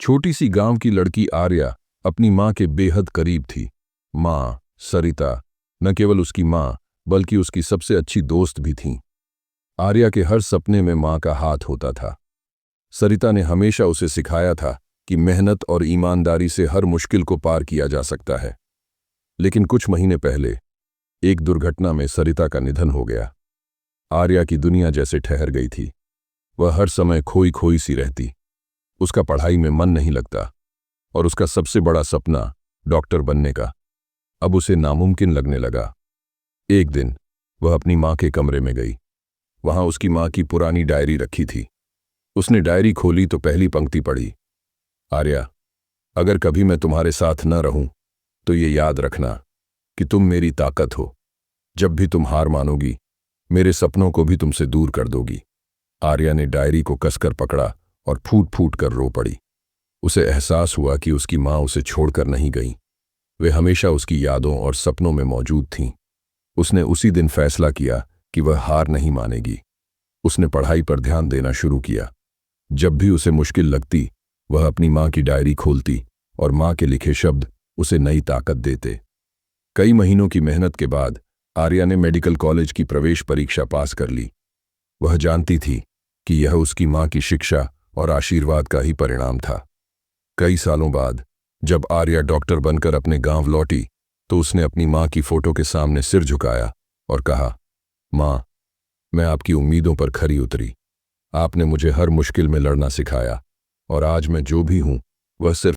छोटी सी गांव की लड़की आर्या अपनी माँ के बेहद करीब थी। माँ सरिता न केवल उसकी माँ बल्कि उसकी सबसे अच्छी दोस्त भी थीं। आर्या के हर सपने में माँ का हाथ होता था। सरिता ने हमेशा उसे सिखाया था कि मेहनत और ईमानदारी से हर मुश्किल को पार किया जा सकता है। लेकिन कुछ महीने पहले एक दुर्घटना में सरिता का निधन हो गया। आर्या की दुनिया जैसे ठहर गई थी। वह हर समय खोई खोई सी रहती। उसका पढ़ाई में मन नहीं लगता और उसका सबसे बड़ा सपना डॉक्टर बनने का अब उसे नामुमकिन लगने लगा। एक दिन वह अपनी माँ के कमरे में गई। वहां उसकी माँ की पुरानी डायरी रखी थी। उसने डायरी खोली तो पहली पंक्ति पढ़ी, आर्या, अगर कभी मैं तुम्हारे साथ न रहूं तो ये याद रखना कि तुम मेरी ताकत हो। जब भी तुम हार मानोगी मेरे सपनों को भी तुमसे दूर कर दोगी। आर्या ने डायरी को कसकर पकड़ा और फूट फूट कर रो पड़ी। उसे एहसास हुआ कि उसकी माँ उसे छोड़कर नहीं गई। वे हमेशा उसकी यादों और सपनों में मौजूद थीं। उसने उसी दिन फैसला किया कि वह हार नहीं मानेगी। उसने पढ़ाई पर ध्यान देना शुरू किया। जब भी उसे मुश्किल लगती वह अपनी माँ की डायरी खोलती और माँ के लिखे शब्द उसे नई ताकत देते। कई महीनों की मेहनत के बाद आर्या ने मेडिकल कॉलेज की प्रवेश परीक्षा पास कर ली। वह जानती थी कि यह उसकी माँ की शिक्षा और आशीर्वाद का ही परिणाम था। कई सालों बाद जब आर्या डॉक्टर बनकर अपने गांव लौटी तो उसने अपनी माँ की फोटो के सामने सिर झुकाया और कहा, माँ, मैं आपकी उम्मीदों पर खरी उतरी। आपने मुझे हर मुश्किल में लड़ना सिखाया और आज मैं जो भी हूं वह सिर्फ